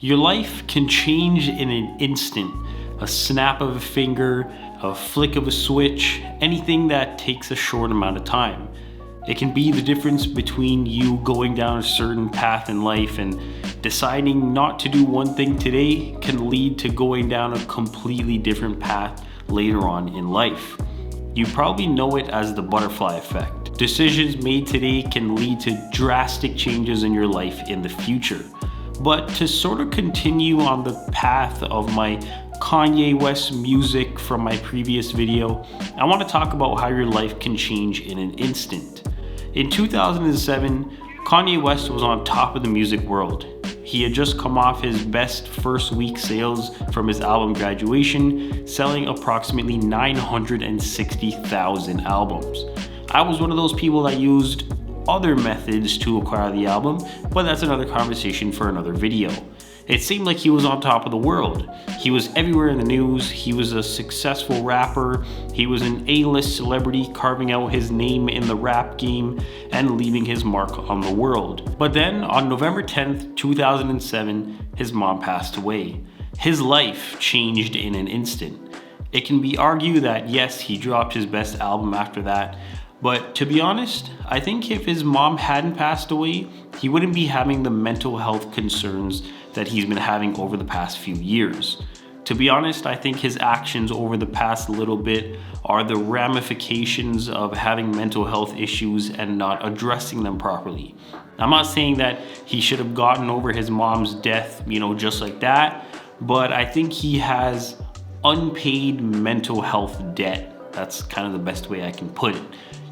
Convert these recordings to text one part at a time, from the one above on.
Your life can change in an instant, a snap of a finger, a flick of a switch, anything that takes a short amount of time. It can be the difference between you going down a certain path in life and deciding not to do one thing today can lead to going down a completely different path later on in life. You probably know it as the butterfly effect. Decisions made today can lead to drastic changes in your life in the future. But to sort of continue on the path of my Kanye West music from my previous video, I want to talk about how your life can change in an instant. In 2007, Kanye West was on top of the music world. He had just come off his best first week sales from his album Graduation, selling approximately 960,000 albums. I was one of those people that used other methods to acquire the album, but that's another conversation for another video. It seemed like he was on top of the world. He was everywhere in the news. He was a successful rapper. He was an A-list celebrity, carving out his name in the rap game and leaving his mark on the world. But then on November 10th, 2007, his mom passed away. His life changed in an instant. It can be argued that yes, he dropped his best album after that, but to be honest, I think if his mom hadn't passed away, he wouldn't be having the mental health concerns that he's been having over the past few years. To be honest, I think his actions over the past little bit are the ramifications of having mental health issues and not addressing them properly. I'm not saying that he should have gotten over his mom's death, just like that, but I think he has unpaid mental health debt. That's kind of the best way I can put it.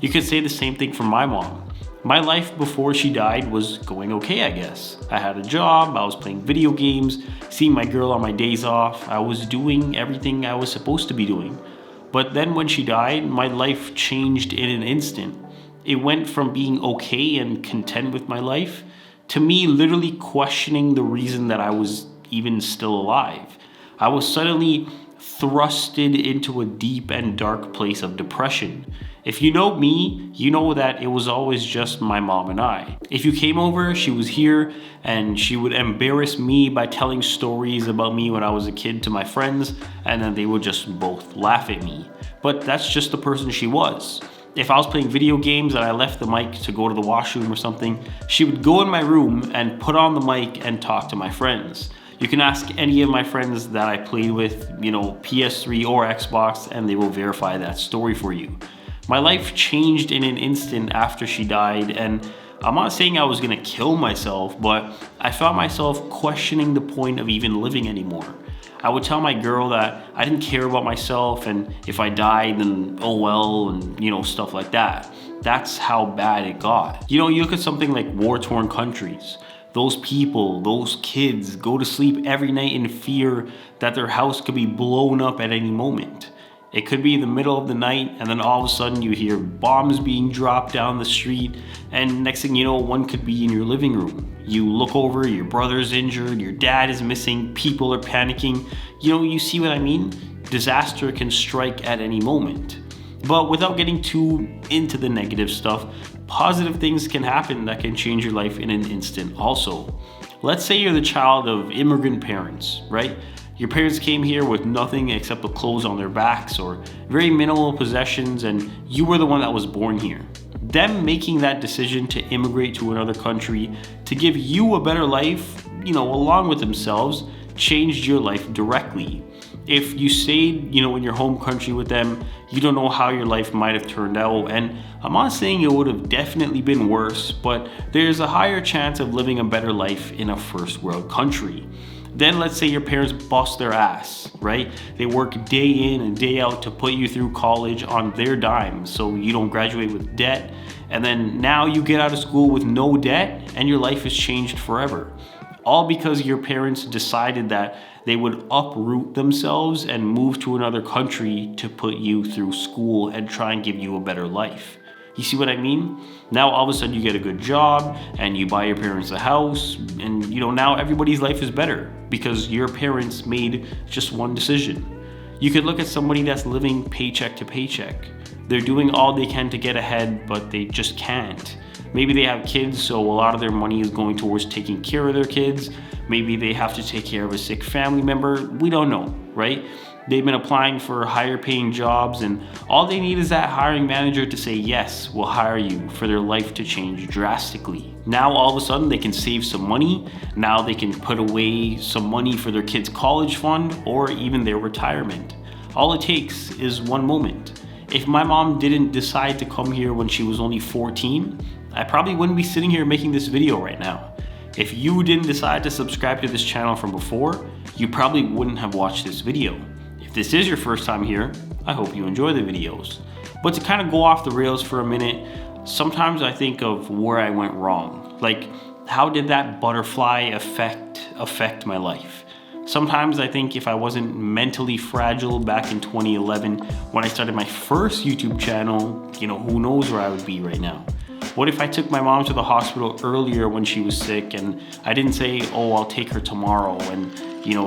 You could say the same thing for my mom. My life before she died was going okay, I guess. I had a job, I was playing video games, seeing my girl on my days off. I was doing everything I was supposed to be doing. But then when she died, my life changed in an instant. It went from being okay and content with my life to me literally questioning the reason that I was even still alive. I was suddenly thrusted into a deep and dark place of depression. If you know me, you know that it was always just my mom and I. If you came over, she was here and she would embarrass me by telling stories about me when I was a kid to my friends, and then they would just both laugh at me. But that's just the person she was. If I was playing video games and I left the mic to go to the washroom or something, she would go in my room and put on the mic and talk to my friends. You can ask any of my friends that I played with, PS3 or Xbox, and they will verify that story for you. My life changed in an instant after she died, and I'm not saying I was gonna kill myself, but I found myself questioning the point of even living anymore. I would tell my girl that I didn't care about myself, and if I died, then oh well, and stuff like that. That's how bad it got. You look at something like war-torn countries. Those people, those kids go to sleep every night in fear that their house could be blown up at any moment. It could be the middle of the night, and then all of a sudden you hear bombs being dropped down the street, and next thing you know, one could be in your living room. You look over, your brother's injured, your dad is missing, people are panicking. You see what I mean? Disaster can strike at any moment. But without getting too into the negative stuff, positive things can happen that can change your life in an instant also. Let's say you're the child of immigrant parents, right? Your parents came here with nothing except the clothes on their backs or very minimal possessions, and you were the one that was born here. Them making that decision to immigrate to another country to give you a better life, along with themselves, changed your life directly. If you stayed, in your home country with them, you don't know how your life might have turned out. And I'm not saying it would have definitely been worse, but there's a higher chance of living a better life in a first world country. Then let's say your parents bust their ass, right? They work day in and day out to put you through college on their dime so you don't graduate with debt. And then now you get out of school with no debt and your life has changed forever. All because your parents decided that they would uproot themselves and move to another country to put you through school and try and give you a better life. You see what I mean? Now all of a sudden you get a good job and you buy your parents a house, and now everybody's life is better because your parents made just one decision. You could look at somebody that's living paycheck to paycheck. They're doing all they can to get ahead, but they just can't. Maybe they have kids, so a lot of their money is going towards taking care of their kids. Maybe they have to take care of a sick family member. We don't know, right? They've been applying for higher paying jobs, and all they need is that hiring manager to say, yes, we'll hire you, for their life to change drastically. Now all of a sudden they can save some money. Now they can put away some money for their kids' college fund or even their retirement. All it takes is one moment. If my mom didn't decide to come here when she was only 14, I probably wouldn't be sitting here making this video right now. If you didn't decide to subscribe to this channel from before, you probably wouldn't have watched this video. If this is your first time here, I hope you enjoy the videos. But to kind of go off the rails for a minute, sometimes I think of where I went wrong. Like, how did that butterfly affect my life? Sometimes I think if I wasn't mentally fragile back in 2011 when I started my first YouTube channel, who knows where I would be right now. What if I took my mom to the hospital earlier when she was sick and I didn't say, oh, I'll take her tomorrow, and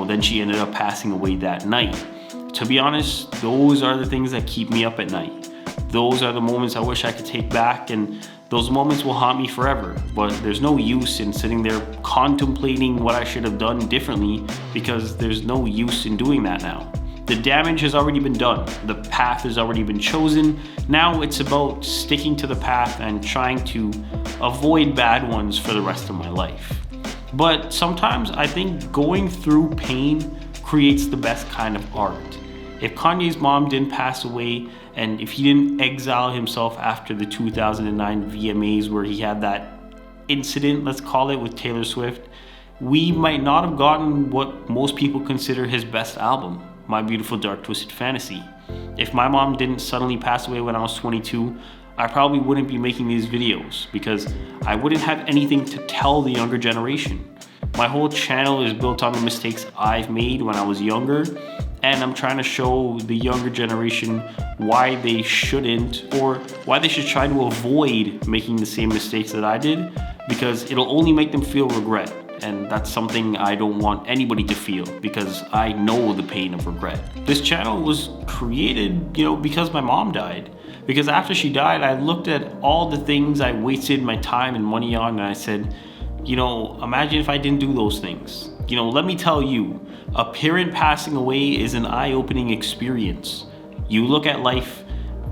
then she ended up passing away that night. To be honest, those are the things that keep me up at night. Those are the moments I wish I could take back, and those moments will haunt me forever. But there's no use in sitting there contemplating what I should have done differently, because there's no use in doing that now. The damage has already been done. The path has already been chosen. Now it's about sticking to the path and trying to avoid bad ones for the rest of my life. But sometimes I think going through pain creates the best kind of art. If Kanye's mom didn't pass away, and if he didn't exile himself after the 2009 VMAs where he had that incident, let's call it, with Taylor Swift, we might not have gotten what most people consider his best album, My Beautiful Dark Twisted Fantasy. If my mom didn't suddenly pass away when I was 22, I probably wouldn't be making these videos, because I wouldn't have anything to tell the younger generation. My whole channel is built on the mistakes I've made when I was younger, and I'm trying to show the younger generation why they shouldn't, or why they should try to avoid making the same mistakes that I did, because it'll only make them feel regret. And that's something I don't want anybody to feel, because I know the pain of regret. This channel was created, because my mom died. Because after she died, I looked at all the things I wasted my time and money on, and I said, imagine if I didn't do those things. Let me tell you, a parent passing away is an eye-opening experience. You look at life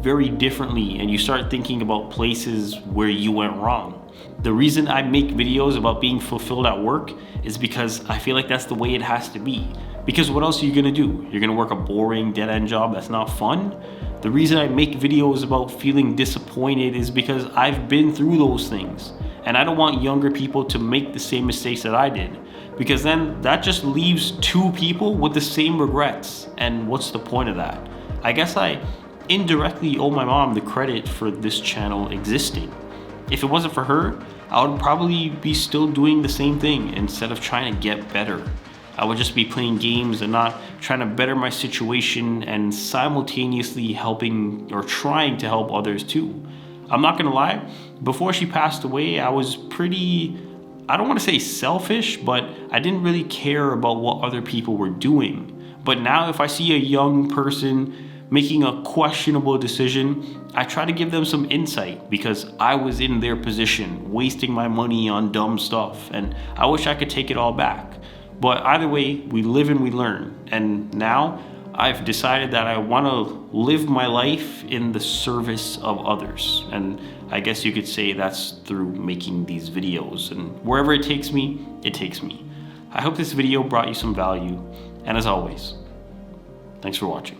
very differently, and you start thinking about places where you went wrong. The reason I make videos about being fulfilled at work is because I feel like that's the way it has to be. Because what else are you gonna do? You're gonna work a boring dead-end job that's not fun? The reason I make videos about feeling disappointed is because I've been through those things. And I don't want younger people to make the same mistakes that I did, because then that just leaves two people with the same regrets. And what's the point of that? I guess I indirectly owe my mom the credit for this channel existing. If it wasn't for her, I would probably be still doing the same thing instead of trying to get better. I would just be playing games and not trying to better my situation and simultaneously helping or trying to help others too. I'm not gonna lie, before she passed away, I was pretty, I don't want to say selfish, but I didn't really care about what other people were doing. But now if I see a young person making a questionable decision, I try to give them some insight, because I was in their position, wasting my money on dumb stuff, and I wish I could take it all back. But either way, we live and we learn. And now I've decided that I want to live my life in the service of others. And I guess you could say that's through making these videos. And wherever it takes me, it takes me. I hope this video brought you some value. And as always, thanks for watching.